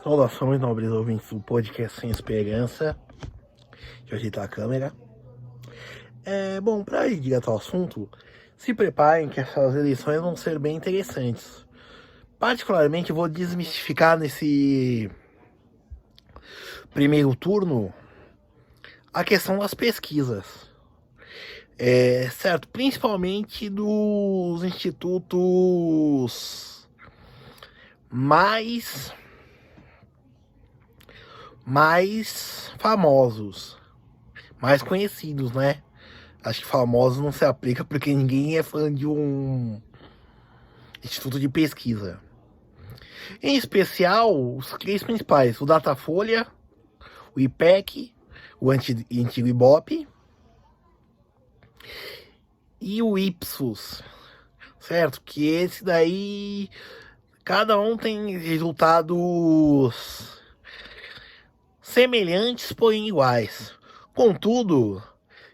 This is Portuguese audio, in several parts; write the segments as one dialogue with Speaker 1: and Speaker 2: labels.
Speaker 1: Saudações, nobres ouvintes do podcast Sem Esperança. Deixa eu ajeitar a câmera. Bom, para ir direto ao assunto, se preparem que essas eleições vão ser bem interessantes. Particularmente, eu vou desmistificar nesse primeiro turno a questão das pesquisas. Certo, principalmente dos institutos mais famosos, mais conhecidos, né? Acho que famosos não se aplica porque ninguém é fã de um instituto de pesquisa. Em especial, os três principais: o Datafolha, o IPEC, o antigo Ibope e o Ipsos, certo? Que esse daí, cada um tem resultados semelhantes, porém iguais. Contudo,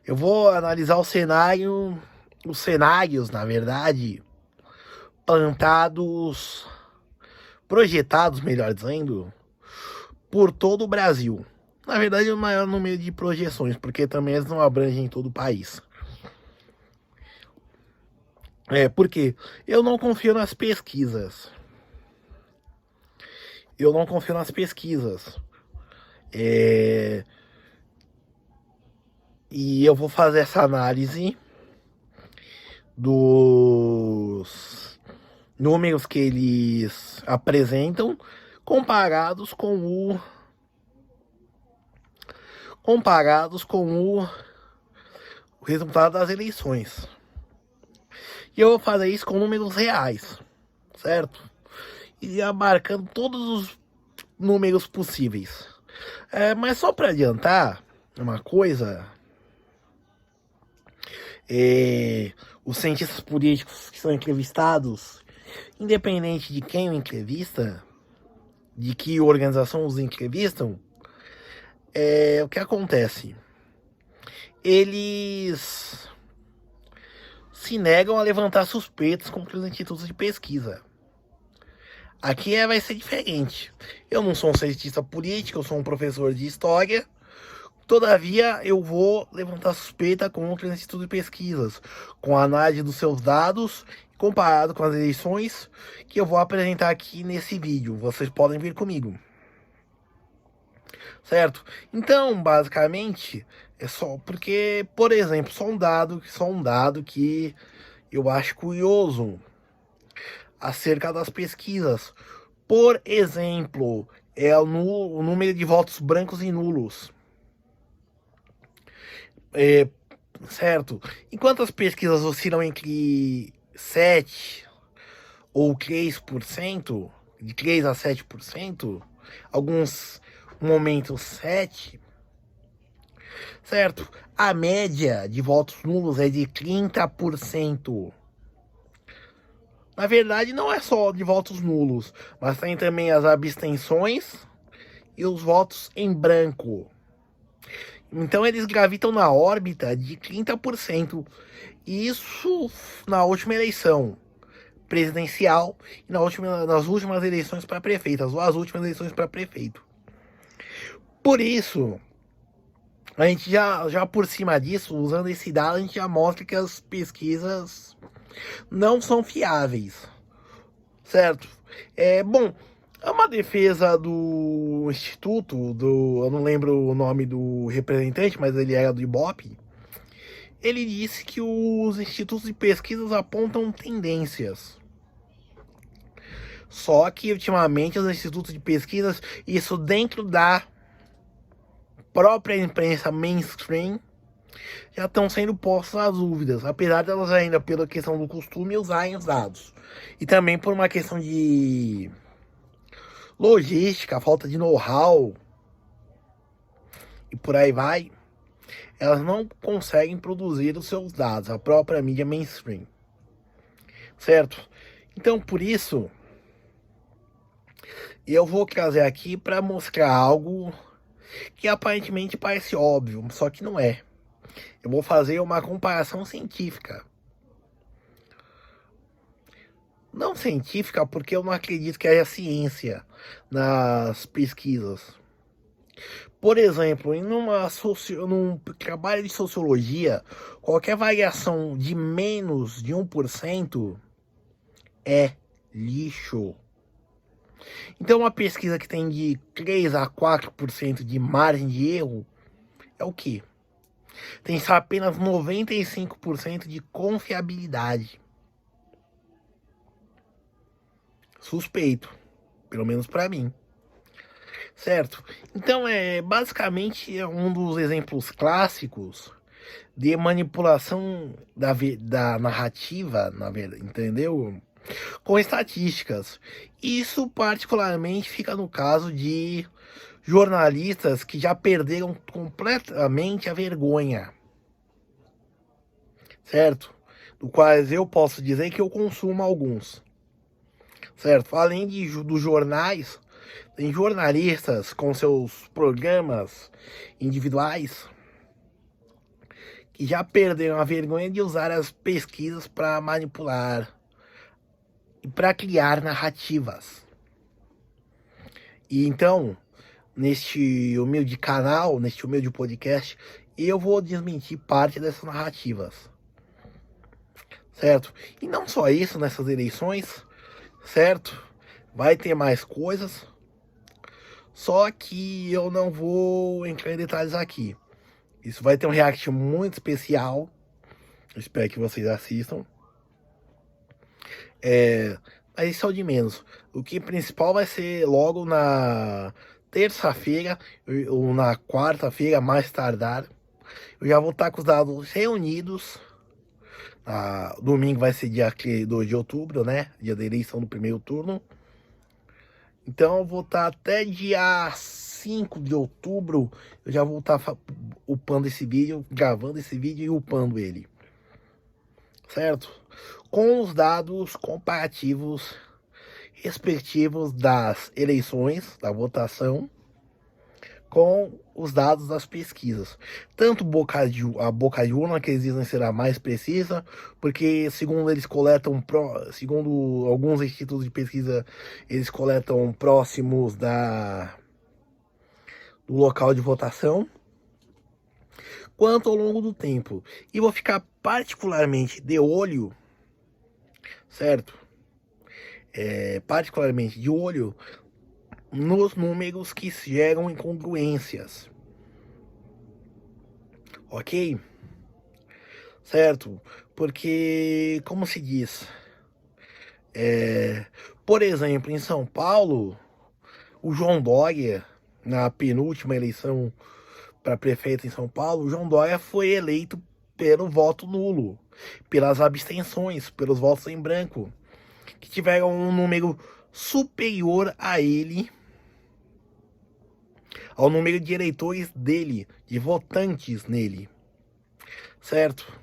Speaker 1: eu vou analisar os cenários, na verdade, projetados, melhor dizendo, por todo o Brasil. Na verdade, o maior número de projeções, porque também eles não abrangem todo o país. Porque eu não confio nas pesquisas. E eu vou fazer essa análise dos números que eles apresentam comparados com o resultado das eleições. E eu vou fazer isso com números reais, certo? E abarcando todos os números possíveis. Mas só para adiantar uma coisa, os cientistas políticos que são entrevistados, independente de quem o entrevista, de que organização os entrevistam, o que acontece? Eles se negam a levantar suspeitas contra os institutos de pesquisa. Aqui vai ser diferente. Eu não sou um cientista político, eu sou um professor de história. Todavia, eu vou levantar suspeita contra os institutos de pesquisas, com a análise dos seus dados, comparado com as eleições que eu vou apresentar aqui nesse vídeo. Vocês podem vir comigo. Certo? Então, basicamente, é só porque, por exemplo, só um dado que eu acho curioso acerca das pesquisas. Por exemplo, o número de votos brancos e nulos. Certo? Enquanto as pesquisas oscilam entre 7 ou 3%, de 3 a 7%, alguns momentos 7%, certo? A média de votos nulos é de 30%. Na verdade, não é só de votos nulos, mas tem também as abstenções e os votos em branco. Então eles gravitam na órbita de 30%. Isso na última eleição presidencial e nas últimas eleições para prefeito, as últimas eleições para prefeito. Por isso, a gente já por cima disso, usando esse dado, a gente já mostra que as pesquisas não são fiáveis, certo? Bom, é uma defesa do instituto, eu não lembro o nome do representante, mas ele era do Ibope. Ele disse que os institutos de pesquisas apontam tendências. Só que, ultimamente, os institutos de pesquisas, isso dentro da própria imprensa mainstream, já estão sendo postas as dúvidas, apesar de elas ainda, pela questão do costume, usarem os dados. E também por uma questão de logística, falta de know-how, e por aí vai, elas não conseguem produzir os seus dados, a própria mídia mainstream. Certo? Então, por isso, eu vou trazer aqui para mostrar algo que aparentemente parece óbvio, só que não é. Eu vou fazer uma comparação científica. não científica, porque eu não acredito que haja ciência nas pesquisas. Por exemplo, num trabalho de sociologia, qualquer variação de menos de 1% é lixo. Então, uma pesquisa que tem de 3 a 4% de margem de erro é o quê? Tem só apenas 95% de confiabilidade. Suspeito, pelo menos para mim. Certo? Então, basicamente é um dos exemplos clássicos de manipulação da narrativa, na verdade, entendeu? Com estatísticas. Isso particularmente fica no caso de jornalistas que já perderam completamente a vergonha, certo? Do quais eu posso dizer que eu consumo alguns, certo? Além dos jornais, tem jornalistas com seus programas individuais que já perderam a vergonha de usar as pesquisas para manipular e para criar narrativas. E então, neste humilde canal, neste humilde podcast, eu vou desmentir parte dessas narrativas, certo? E não só isso nessas eleições, certo? Vai ter mais coisas, só que eu não vou entrar em detalhes aqui. Isso vai ter um react muito especial, eu espero que vocês assistam. Mas isso é o de menos. O que principal vai ser logo na terça-feira ou na quarta-feira, mais tardar. Eu já vou estar com os dados reunidos. Domingo vai ser dia 2 de outubro, né? Dia da eleição do primeiro turno. Então eu vou estar até dia 5 de outubro. Eu já vou estar upando esse vídeo, gravando esse vídeo e upando ele. Certo? Com os dados comparativos respectivos das eleições, da votação, com os dados das pesquisas. Tanto a boca de urna, que eles dizem será mais precisa, porque segundo eles coletam, segundo alguns institutos de pesquisa, eles coletam próximos do local de votação, quanto ao longo do tempo. E vou ficar particularmente de olho, certo? Particularmente de olho nos números que geram incongruências. Ok? Certo? Porque, como se diz, por exemplo, em São Paulo, o João Dória, na penúltima eleição para prefeito em São Paulo, o João Dória foi eleito pelo voto nulo, pelas abstenções, pelos votos em branco, que tiveram um número superior a ele, ao número de eleitores dele, de votantes nele, certo?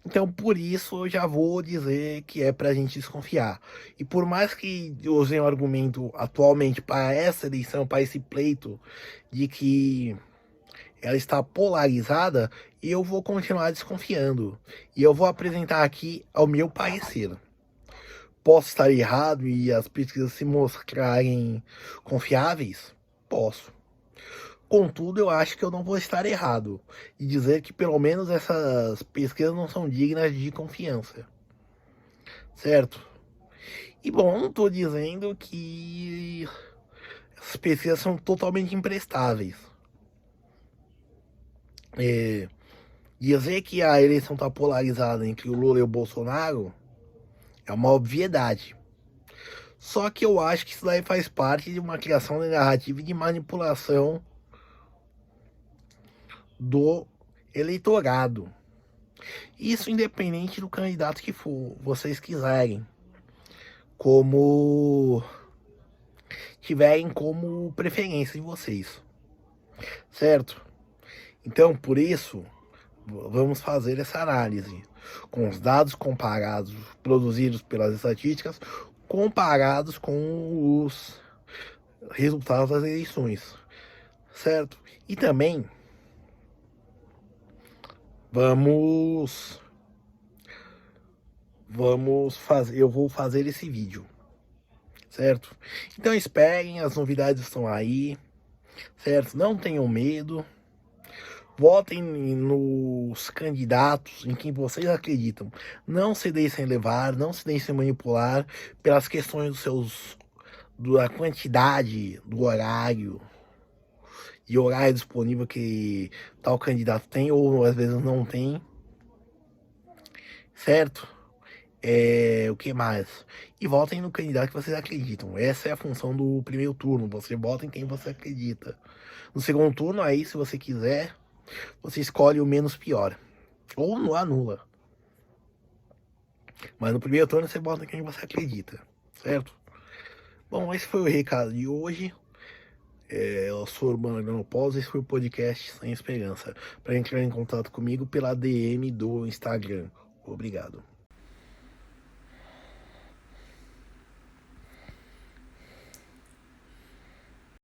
Speaker 1: Então, por isso, eu já vou dizer que é pra gente desconfiar. E por mais que eu usei um argumento atualmente para essa eleição, para esse pleito, de que ela está polarizada, eu vou continuar desconfiando. E eu vou apresentar aqui ao meu parecer. Posso estar errado e as pesquisas se mostrarem confiáveis? Posso. Contudo, eu acho que eu não vou estar errado e dizer que pelo menos essas pesquisas não são dignas de confiança, certo? E bom, não estou dizendo que essas pesquisas são totalmente imprestáveis. Dizer que a eleição está polarizada entre o Lula e o Bolsonaro é uma obviedade. Só que eu acho que isso daí faz parte de uma criação de narrativa e de manipulação do eleitorado. Isso independente do candidato que for, vocês quiserem, como tiverem como preferência de vocês, certo? Então, por isso, vamos fazer essa análise com os dados comparados, produzidos pelas estatísticas, comparados com os resultados das eleições, certo? E também eu vou fazer esse vídeo, certo? Então esperem, as novidades estão aí, certo? Não tenham medo. Votem nos candidatos em quem vocês acreditam. Não se deixem levar, não se deixem manipular pelas questões da quantidade, do horário e horário disponível que tal candidato tem ou às vezes não tem, certo? O que mais? E votem no candidato que vocês acreditam. Essa é a função do primeiro turno. Você vota em quem você acredita. No segundo turno, aí, se você quiser, você escolhe o menos pior. Ou não anula. Mas no primeiro turno você vota em quem você acredita. Certo? Bom, esse foi o recado de hoje. Eu sou Urbano Agronopausa, esse foi o podcast Sem Esperança. Para entrar em contato comigo pela DM do Instagram. Obrigado.